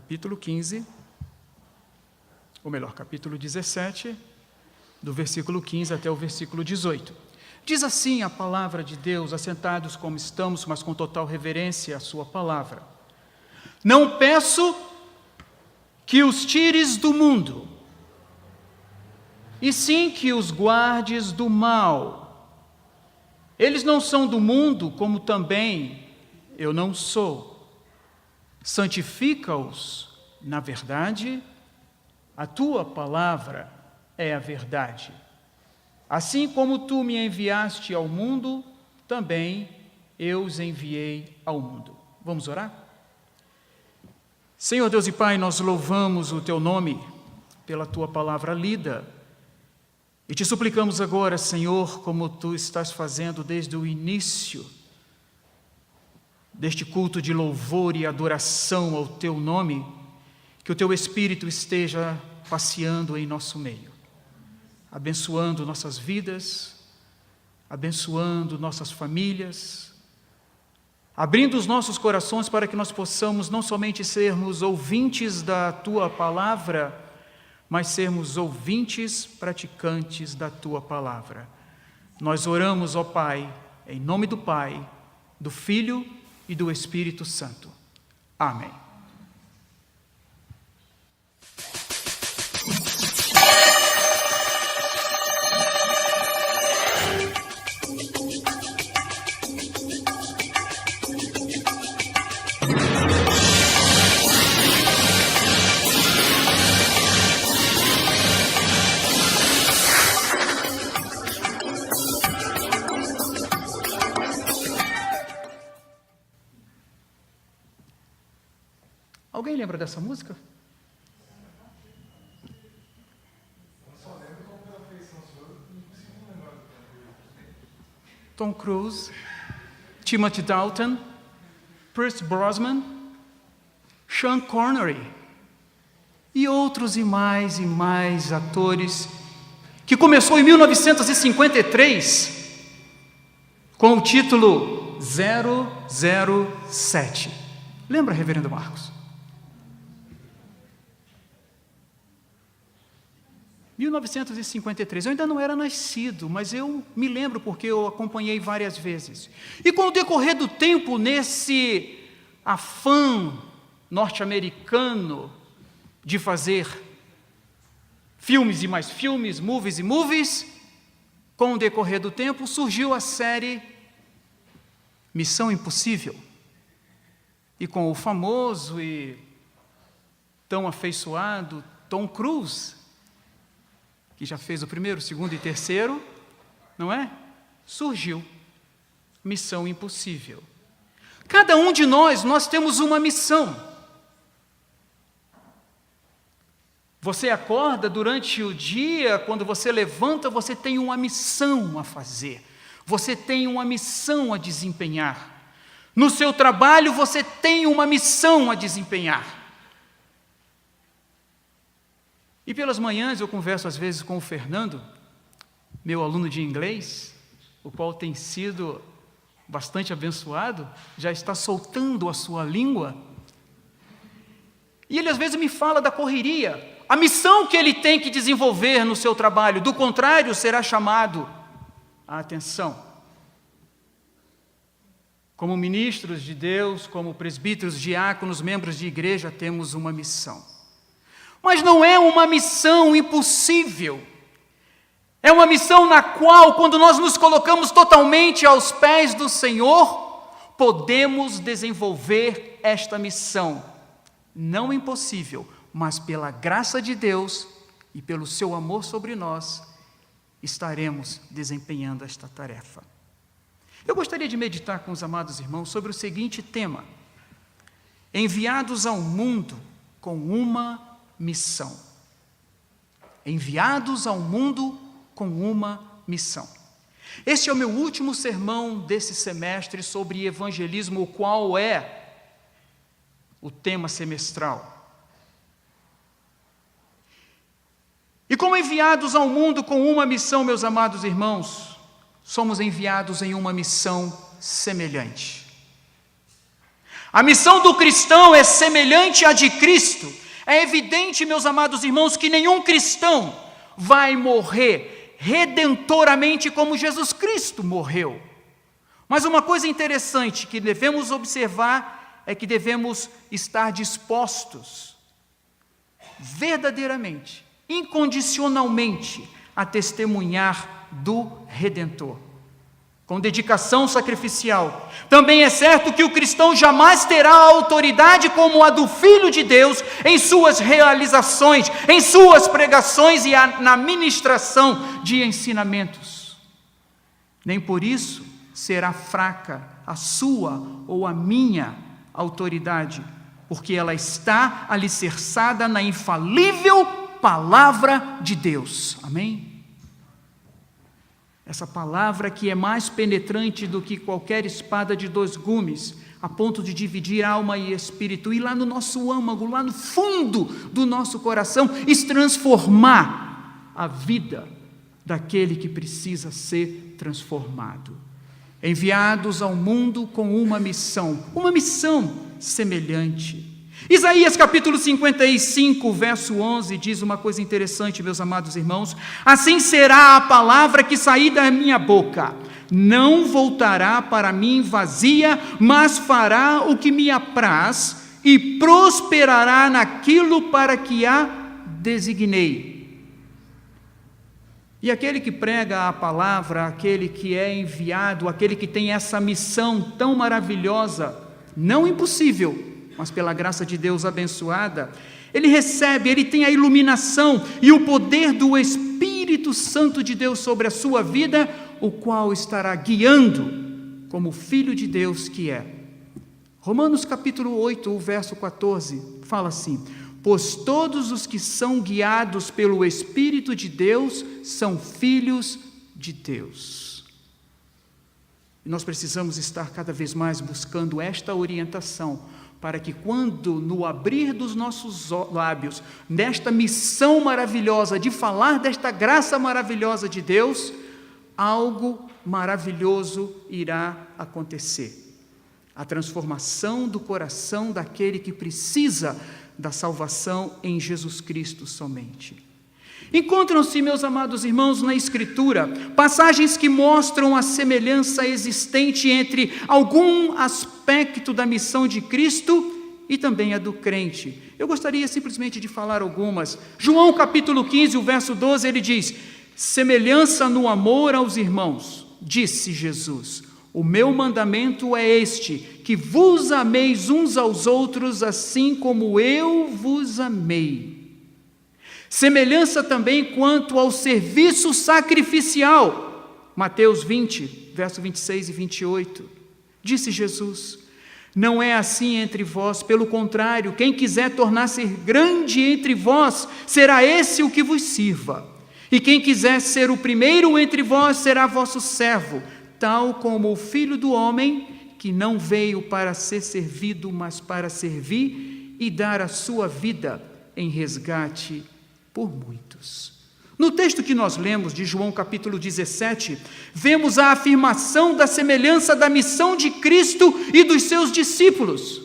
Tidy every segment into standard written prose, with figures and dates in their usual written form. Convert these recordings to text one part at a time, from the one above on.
capítulo 15, ou melhor, capítulo 17, do versículo 15 até o versículo 18. Diz assim a palavra de Deus, assentados como estamos, mas com total reverência à sua palavra. Não peço que os tires do mundo, e sim que os guardes do mal. Eles não são do mundo, como também eu não sou. Santifica-os na verdade, a tua palavra é a verdade. Assim como tu me enviaste ao mundo, também eu os enviei ao mundo. Vamos orar? Senhor Deus e Pai, nós louvamos o teu nome pela tua palavra lida e te suplicamos agora, Senhor, como tu estás fazendo desde o início deste culto de louvor e adoração ao teu nome, que o teu Espírito esteja passeando em nosso meio, abençoando nossas vidas, abençoando nossas famílias, abrindo os nossos corações para que nós possamos não somente sermos ouvintes da tua palavra, mas sermos ouvintes praticantes da tua palavra. Nós oramos, ó Pai, em nome do Pai, do Filho e do Espírito Santo. Amém. Alguém lembra dessa música? Tom Cruise, Timothy Dalton, Pierce Brosnan, Sean Connery e outros e mais atores, que começou em 1953 com o título 007. Lembra, reverendo Marcos? 1953, eu ainda não era nascido, mas eu me lembro porque eu acompanhei várias vezes. E com o decorrer do tempo, nesse afã norte-americano de fazer filmes e mais filmes, movies e movies, com o decorrer do tempo surgiu a série Missão Impossível. E com o famoso e tão afeiçoado Tom Cruise, que já fez o primeiro, o segundo e terceiro, não é? Surgiu Missão Impossível. Cada um de nós temos uma missão. Você acorda durante o dia, quando você levanta, você tem uma missão a fazer. Você tem uma missão a desempenhar. No seu trabalho, você tem uma missão a desempenhar. E pelas manhãs eu converso às vezes com o Fernando, meu aluno de inglês, o qual tem sido bastante abençoado, já está soltando a sua língua. E ele às vezes me fala da correria, a missão que ele tem que desenvolver no seu trabalho, do contrário, será chamado a atenção. Como ministros de Deus, como presbíteros, diáconos, membros de igreja, temos uma missão. Mas não é uma missão impossível. É uma missão na qual, quando nós nos colocamos totalmente aos pés do Senhor, podemos desenvolver esta missão. Não impossível, mas pela graça de Deus e pelo seu amor sobre nós, estaremos desempenhando esta tarefa. Eu gostaria de meditar com os amados irmãos sobre o seguinte tema: enviados ao mundo com uma missão. Enviados ao mundo com uma missão. Este é o meu último sermão desse semestre sobre evangelismo, o qual é o tema semestral. E como enviados ao mundo com uma missão, meus amados irmãos, somos enviados em uma missão semelhante. A missão do cristão é semelhante à de Cristo. É evidente, meus amados irmãos, que nenhum cristão vai morrer redentoramente como Jesus Cristo morreu. Mas uma coisa interessante que devemos observar é que devemos estar dispostos verdadeiramente, incondicionalmente, a testemunhar do Redentor, com dedicação sacrificial. Também é certo que o cristão jamais terá autoridade como a do Filho de Deus em suas realizações, em suas pregações e na ministração de ensinamentos. Nem por isso será fraca a sua ou a minha autoridade, porque ela está alicerçada na infalível palavra de Deus. Amém? Essa palavra que é mais penetrante do que qualquer espada de 2 gumes, a ponto de dividir alma e espírito, e lá no nosso âmago, lá no fundo do nosso coração, e transformar a vida daquele que precisa ser transformado. Enviados ao mundo com uma missão semelhante. Isaías capítulo 55, verso 11, diz uma coisa interessante, meus amados irmãos: assim será a palavra que sair da minha boca, não voltará para mim vazia, mas fará o que me apraz e prosperará naquilo para que a designei. E aquele que prega a palavra, aquele que é enviado, aquele que tem essa missão tão maravilhosa, não impossível, mas pela graça de Deus abençoada, ele recebe, ele tem a iluminação e o poder do Espírito Santo de Deus sobre a sua vida, o qual estará guiando como filho de Deus que é. Romanos capítulo 8, o verso 14, fala assim: pois todos os que são guiados pelo Espírito de Deus são filhos de Deus. E nós precisamos estar cada vez mais buscando esta orientação, para que quando no abrir dos nossos lábios, nesta missão maravilhosa de falar desta graça maravilhosa de Deus, algo maravilhoso irá acontecer. A transformação do coração daquele que precisa da salvação em Jesus Cristo somente. Encontram-se, meus amados irmãos, na Escritura, passagens que mostram a semelhança existente entre algum aspecto da missão de Cristo e também a do crente. Eu gostaria simplesmente de falar algumas. João capítulo 15, o verso 12, ele diz: semelhança no amor aos irmãos, disse Jesus, o meu mandamento é este, que vos ameis uns aos outros, assim como eu vos amei. Semelhança também quanto ao serviço sacrificial. Mateus 20, verso 26 e 28. Disse Jesus: não é assim entre vós, pelo contrário, quem quiser tornar-se grande entre vós, será esse o que vos sirva. E quem quiser ser o primeiro entre vós, será vosso servo, tal como o Filho do Homem, que não veio para ser servido, mas para servir e dar a sua vida em resgate por muitos. No texto que nós lemos de João capítulo 17, vemos a afirmação da semelhança da missão de Cristo e dos seus discípulos.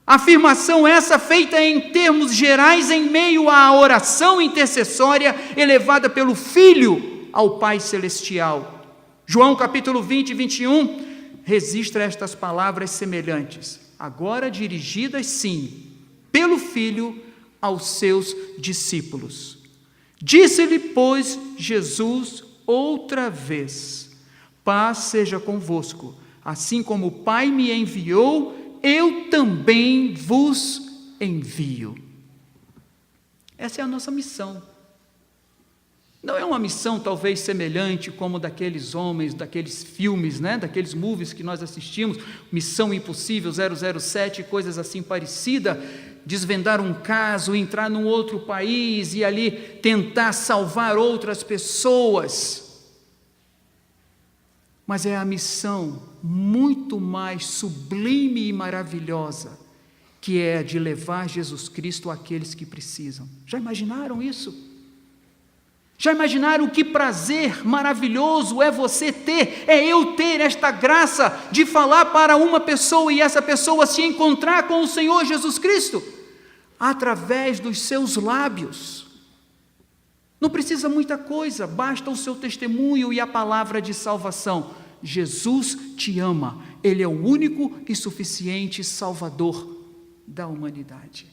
Afirmação essa feita em termos gerais em meio à oração intercessória elevada pelo Filho ao Pai Celestial. João capítulo 20 e 21 registra estas palavras semelhantes, agora dirigidas sim, pelo Filho aos seus discípulos. Disse-lhe, pois, Jesus outra vez: paz seja convosco, assim como o Pai me enviou, eu também vos envio. Essa é a nossa missão. Não é uma missão talvez semelhante como daqueles homens, daqueles filmes, daqueles movies que nós assistimos, Missão Impossível, 007, coisas assim parecidas, desvendar um caso, entrar num outro país e ali tentar salvar outras pessoas. Mas é a missão muito mais sublime e maravilhosa, que é a de levar Jesus Cristo àqueles que precisam. Já imaginaram isso? Já imaginaram que prazer maravilhoso é você ter, é eu ter esta graça de falar para uma pessoa e essa pessoa se encontrar com o Senhor Jesus Cristo através dos seus lábios? Não precisa muita coisa, basta o seu testemunho e a palavra de salvação. Jesus te ama, Ele é o único e suficiente Salvador da humanidade.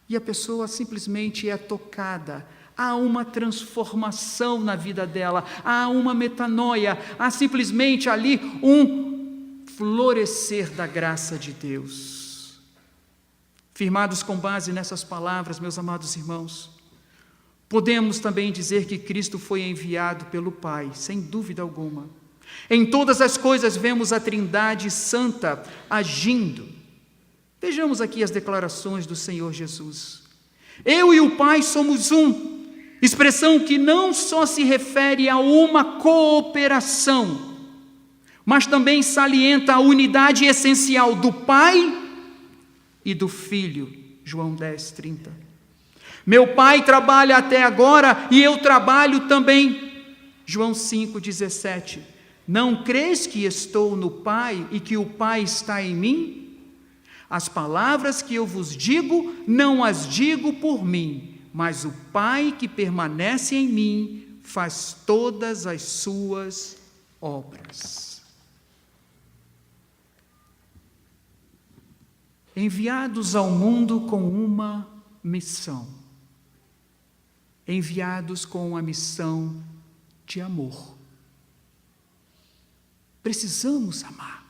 E a pessoa simplesmente é tocada, há uma transformação na vida dela, há uma metanoia, há simplesmente ali um florescer da graça de Deus. Firmados com base nessas palavras, meus amados irmãos, podemos também dizer que Cristo foi enviado pelo Pai, sem dúvida alguma. Em todas as coisas vemos a Trindade Santa agindo. Vejamos aqui as declarações do Senhor Jesus. Eu e o Pai somos um, expressão que não só se refere a uma cooperação, mas também salienta a unidade essencial do Pai e do Filho. João 10:30. Meu Pai trabalha até agora e eu trabalho também. João 5:17. Não crês que estou no Pai e que o Pai está em mim? As palavras que eu vos digo, não as digo por mim, mas o Pai que permanece em mim faz todas as suas obras. Enviados ao mundo com uma missão. Enviados com uma missão de amor. Precisamos amar.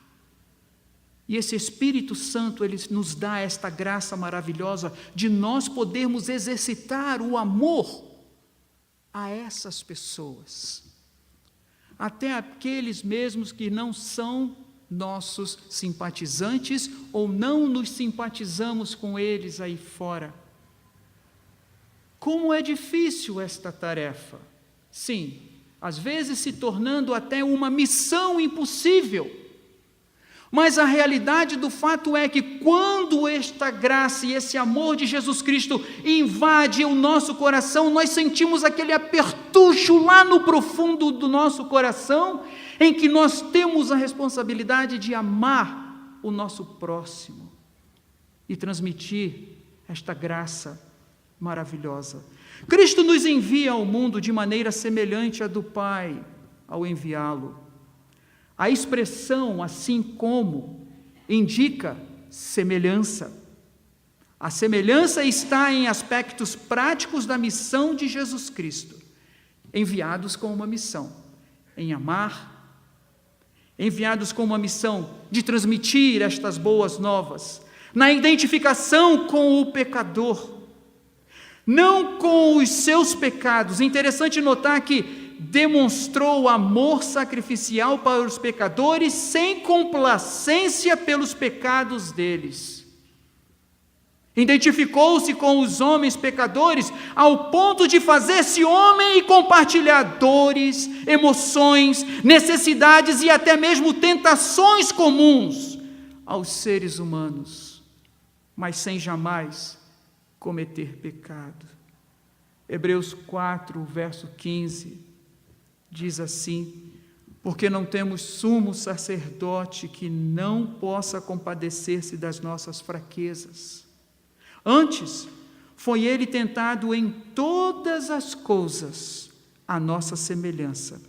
E esse Espírito Santo, ele nos dá esta graça maravilhosa de nós podermos exercitar o amor a essas pessoas. Até aqueles mesmos que não são nossos simpatizantes ou não nos simpatizamos com eles aí fora. Como é difícil esta tarefa. Sim, às vezes se tornando até uma missão impossível. Mas a realidade do fato é que quando esta graça e esse amor de Jesus Cristo invade o nosso coração, nós sentimos aquele apertucho lá no profundo do nosso coração, em que nós temos a responsabilidade de amar o nosso próximo e transmitir esta graça maravilhosa. Cristo nos envia ao mundo de maneira semelhante à do Pai ao enviá-lo. A expressão assim como indica semelhança. A semelhança está em aspectos práticos da missão de Jesus Cristo, enviados com uma missão, em amar, enviados com uma missão de transmitir estas boas novas, na identificação com o pecador, não com os seus pecados. É interessante notar que demonstrou amor sacrificial para os pecadores sem complacência pelos pecados deles. Identificou-se com os homens pecadores ao ponto de fazer-se homem e compartilhar dores, emoções, necessidades e até mesmo tentações comuns aos seres humanos, mas sem jamais cometer pecado. Hebreus 4, verso 15 diz assim: porque não temos sumo sacerdote que não possa compadecer-se das nossas fraquezas. Antes, foi ele tentado em todas as coisas, à nossa semelhança,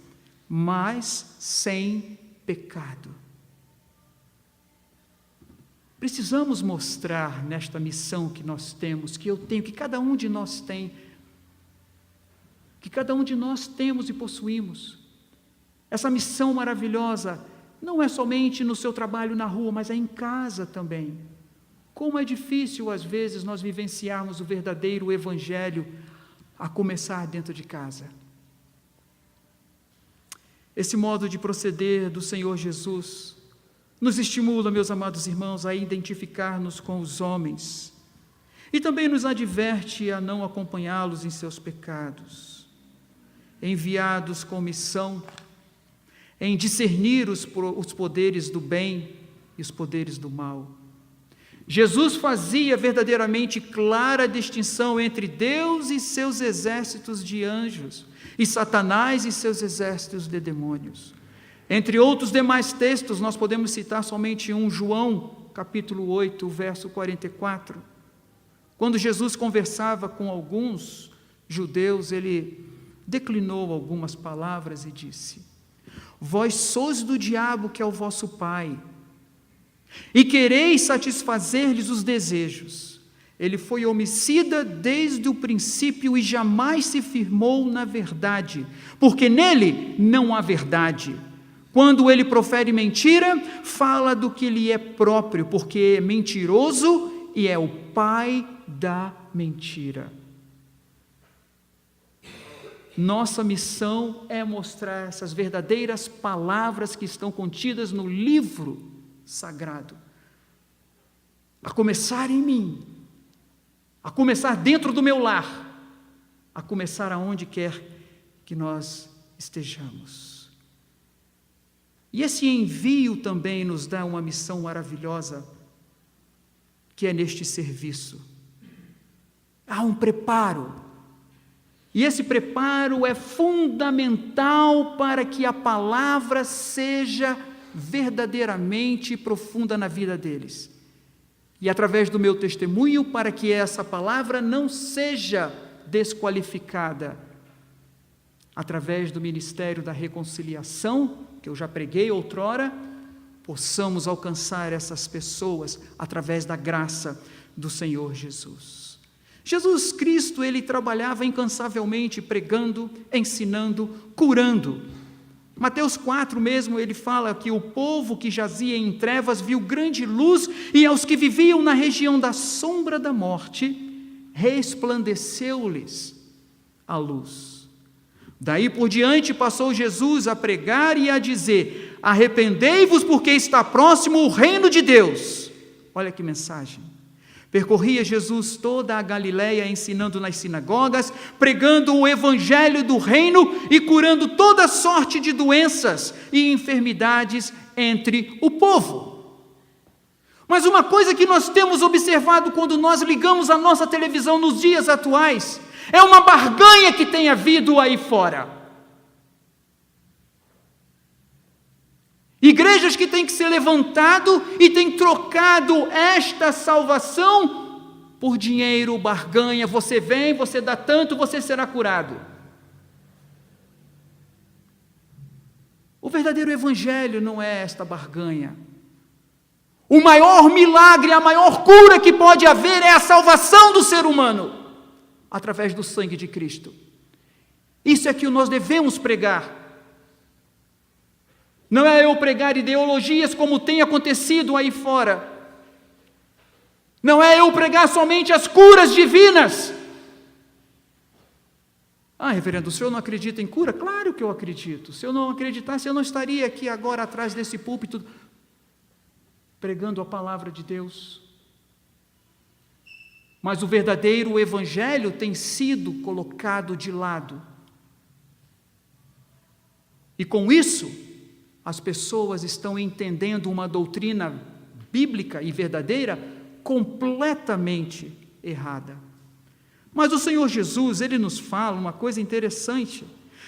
mas sem pecado. Precisamos mostrar nesta missão que nós temos, que eu tenho, que cada um de nós tem, que cada um de nós temos e possuímos. Essa missão maravilhosa não é somente no seu trabalho na rua, mas é em casa também. Como é difícil, às vezes, nós vivenciarmos o verdadeiro evangelho a começar dentro de casa. Esse modo de proceder do Senhor Jesus nos estimula, meus amados irmãos, a identificar-nos com os homens e também nos adverte a não acompanhá-los em seus pecados. Enviados com missão em discernir os poderes do bem e os poderes do mal. Jesus fazia verdadeiramente clara distinção entre Deus e seus exércitos de anjos, e Satanás e seus exércitos de demônios. Entre outros demais textos, nós podemos citar somente um, João, capítulo 8, verso 44. Quando Jesus conversava com alguns judeus, ele declinou algumas palavras e disse: vós sois do diabo, que é o vosso pai, e quereis satisfazer-lhes os desejos. Ele foi homicida desde o princípio e jamais se firmou na verdade, porque nele não há verdade. Quando ele profere mentira, fala do que lhe é próprio, porque é mentiroso e é o pai da mentira. Nossa missão é mostrar essas verdadeiras palavras que estão contidas no livro sagrado, a começar em mim, a começar dentro do meu lar, a começar aonde quer que nós estejamos. E esse envio também nos dá uma missão maravilhosa, que é neste serviço. Há um preparo, e esse preparo é fundamental para que a palavra seja verdadeiramente profunda na vida deles. E através do meu testemunho, para que essa palavra não seja desqualificada, através do ministério da reconciliação, que eu já preguei outrora, possamos alcançar essas pessoas através da graça do Senhor Jesus. Jesus Cristo, ele trabalhava incansavelmente pregando, ensinando, curando. Mateus 4 mesmo, ele fala que o povo que jazia em trevas viu grande luz, e aos que viviam na região da sombra da morte, resplandeceu-lhes a luz. Daí por diante passou Jesus a pregar e a dizer: arrependei-vos, porque está próximo o reino de Deus. Olha que mensagem. Percorria Jesus toda a Galileia, ensinando nas sinagogas, pregando o evangelho do reino e curando toda sorte de doenças e enfermidades entre o povo. Mas uma coisa que nós temos observado quando nós ligamos a nossa televisão nos dias atuais, é uma barganha que tem havido aí fora. Igrejas que têm que ser levantado e têm trocado esta salvação por dinheiro, barganha. Você vem, você dá tanto, você será curado. O verdadeiro evangelho não é esta barganha. O maior milagre, a maior cura que pode haver é a salvação do ser humano, através do sangue de Cristo. Isso é que nós devemos pregar. Não é eu pregar ideologias como tem acontecido aí fora. Não é eu pregar somente as curas divinas. Ah, reverendo, o senhor não acredita em cura? Claro que eu acredito. Se eu não acreditasse, eu não estaria aqui agora atrás desse púlpito pregando a palavra de Deus. Mas o verdadeiro evangelho tem sido colocado de lado. E com isso, as pessoas estão entendendo uma doutrina bíblica e verdadeira completamente errada. Mas o Senhor Jesus, ele nos fala uma coisa interessante.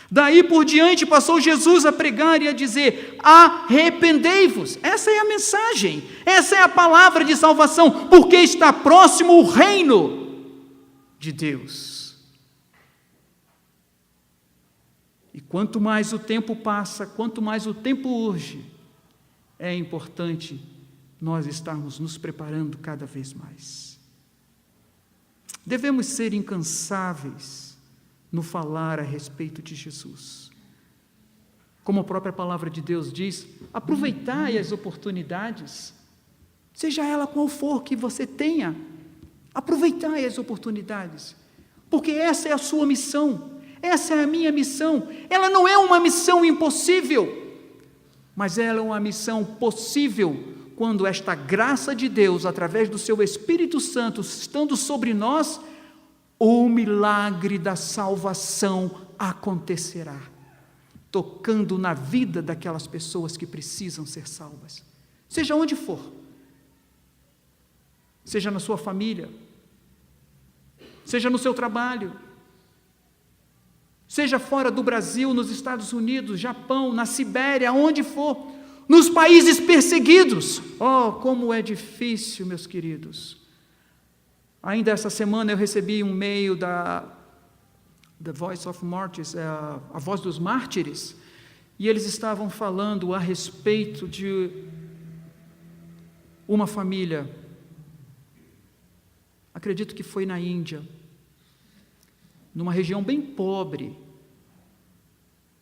Daí por diante passou Jesus a pregar e a dizer: arrependei-vos. Essa é a mensagem, essa é a palavra de salvação, porque está próximo o reino de Deus. E quanto mais o tempo passa, quanto mais o tempo urge, é importante nós estarmos nos preparando cada vez mais. Devemos ser incansáveis no falar a respeito de Jesus. Como a própria palavra de Deus diz, aproveitai as oportunidades, seja ela qual for que você tenha, aproveitai as oportunidades, porque essa é a sua missão. Essa é a minha missão. Ela não é uma missão impossível, mas ela é uma missão possível quando esta graça de Deus, através do seu Espírito Santo, estando sobre nós, o milagre da salvação acontecerá, tocando na vida daquelas pessoas que precisam ser salvas, seja onde for. seja na sua família, seja no seu trabalho, seja fora do Brasil, nos Estados Unidos, Japão, na Sibéria, aonde for, nos países perseguidos. Oh, como é difícil, meus queridos. Ainda essa semana eu recebi um e-mail da The Voice of Martyrs, a Voz dos Mártires, e eles estavam falando a respeito de uma família, acredito que foi na Índia, numa região bem pobre,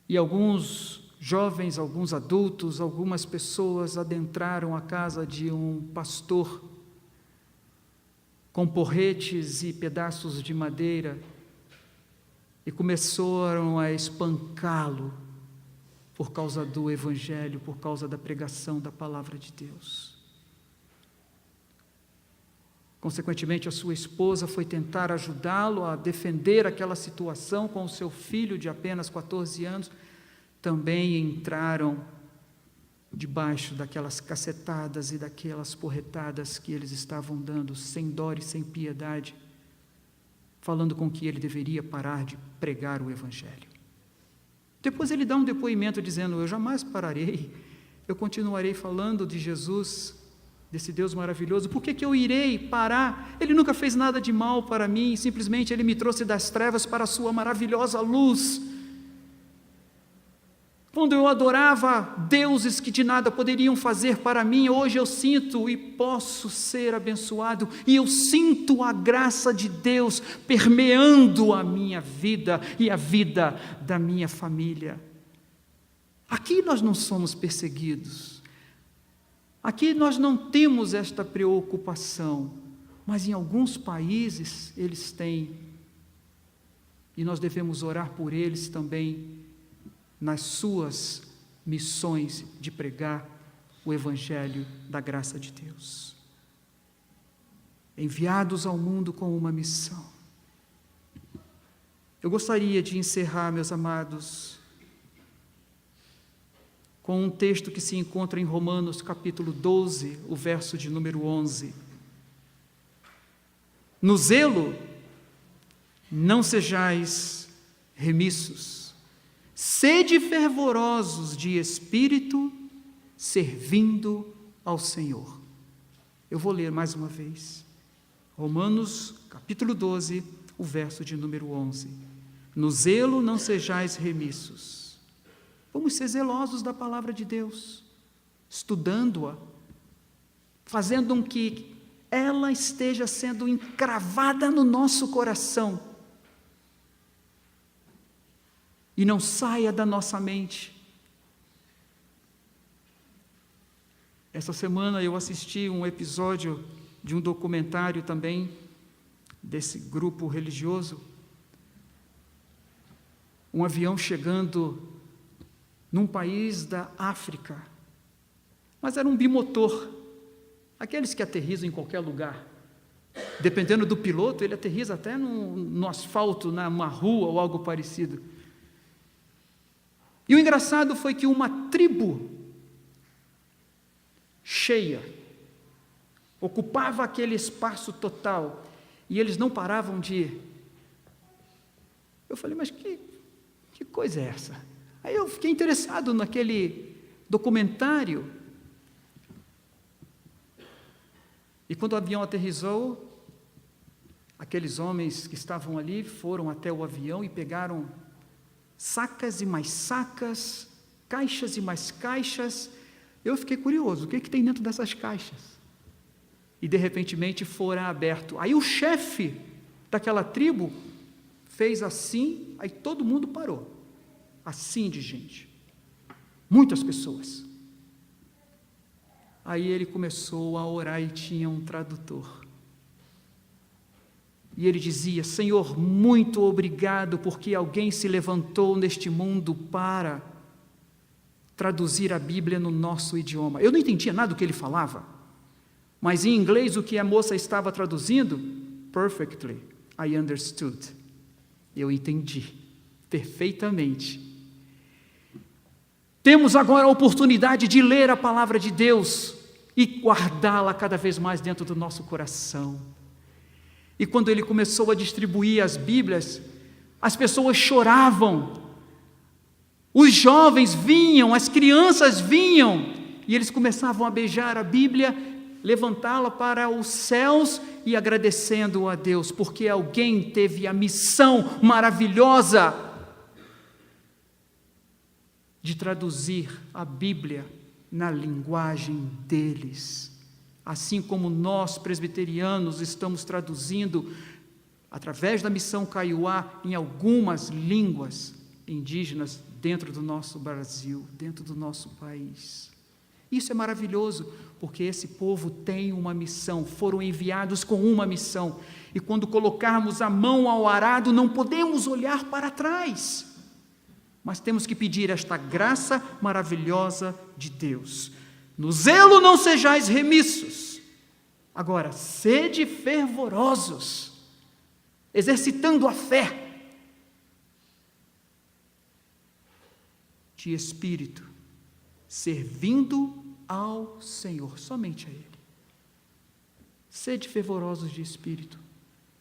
e alguns jovens, alguns adultos, algumas pessoas adentraram a casa de um pastor com porretes e pedaços de madeira e começaram a espancá-lo por causa do Evangelho, por causa da pregação da palavra de Deus. Consequentemente, a sua esposa foi tentar ajudá-lo a defender aquela situação com o seu filho de apenas 14 anos. Também entraram debaixo daquelas cacetadas e daquelas porretadas que eles estavam dando, sem dó e sem piedade, falando com que ele deveria parar de pregar o Evangelho. Depois ele dá um depoimento dizendo: eu jamais pararei, eu continuarei falando de Jesus, desse Deus maravilhoso. Por que eu irei parar? Ele nunca fez nada de mal para mim, simplesmente Ele me trouxe das trevas para a sua maravilhosa luz. Quando eu adorava deuses que de nada poderiam fazer para mim, hoje eu sinto e posso ser abençoado, e eu sinto a graça de Deus permeando a minha vida e a vida da minha família. Aqui nós não somos perseguidos, aqui nós não temos esta preocupação, mas em alguns países eles têm, e nós devemos orar por eles também, nas suas missões de pregar o Evangelho da graça de Deus. Enviados ao mundo com uma missão. Eu gostaria de encerrar, meus amados, com um texto que se encontra em Romanos capítulo 12, o verso de número 11. No zelo, não sejais remissos, sede fervorosos de espírito, servindo ao Senhor. Eu vou ler mais uma vez. Romanos, capítulo 12, o verso de número 11. No zelo não sejais remissos. Vamos ser zelosos da palavra de Deus, estudando-a, fazendo com que ela esteja sendo encravada no nosso coração, e não saia da nossa mente. Essa semana eu assisti um episódio de um documentário também, desse grupo religioso, um avião chegando num país da África, mas era um bimotor, aqueles que aterrissam em qualquer lugar. Dependendo do piloto, ele aterriza até no asfalto, numa rua ou algo parecido. E o engraçado foi que uma tribo cheia ocupava aquele espaço total, e eles não paravam de ir. Eu falei, mas que coisa é essa? Aí eu fiquei interessado naquele documentário, e quando o avião aterrissou, aqueles homens que estavam ali foram até o avião e pegaram sacas e mais sacas, caixas e mais caixas. Eu fiquei curioso, o que tem dentro dessas caixas? E de repente fora aberto. Aí o chefe daquela tribo fez assim, aí todo mundo parou. Assim de gente. Muitas pessoas. Aí ele começou a orar e tinha um tradutor. E ele dizia: Senhor, muito obrigado, porque alguém se levantou neste mundo para traduzir a Bíblia no nosso idioma. Eu não entendia nada do que ele falava, mas em inglês o que a moça estava traduzindo, perfectly, I understood. Eu entendi perfeitamente. Temos agora a oportunidade de ler a palavra de Deus e guardá-la cada vez mais dentro do nosso coração. E quando ele começou a distribuir as Bíblias, as pessoas choravam, os jovens vinham, as crianças vinham, e eles começavam a beijar a Bíblia, levantá-la para os céus e agradecendo a Deus, porque alguém teve a missão maravilhosa de traduzir a Bíblia na linguagem deles. Assim como nós, presbiterianos, estamos traduzindo, através da missão Kaiowá, em algumas línguas indígenas dentro do nosso Brasil, dentro do nosso país. Isso é maravilhoso, porque esse povo tem uma missão, foram enviados com uma missão, e quando colocarmos a mão ao arado, não podemos olhar para trás, mas temos que pedir esta graça maravilhosa de Deus. No zelo não sejais remissos, agora sede fervorosos, exercitando a fé, de espírito, servindo ao Senhor, somente a Ele. Sede fervorosos de espírito,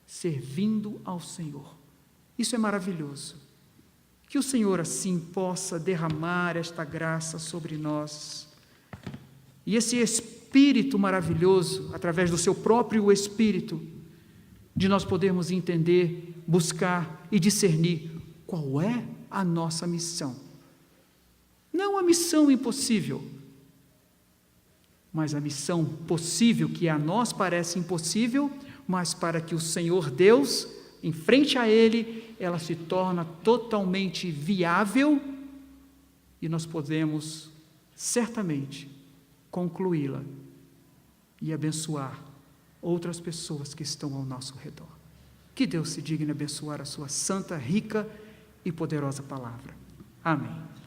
servindo ao Senhor. Isso é maravilhoso. Que o Senhor assim possa derramar esta graça sobre nós. E esse Espírito maravilhoso, através do seu próprio Espírito, de nós podermos entender, buscar e discernir qual é a nossa missão. Não a missão impossível, mas a missão possível, que a nós parece impossível, mas para que o Senhor Deus, em frente a Ele, ela se torna totalmente viável e nós podemos, certamente, concluí-la e abençoar outras pessoas que estão ao nosso redor. Que Deus se digne abençoar a sua santa, rica e poderosa palavra. Amém.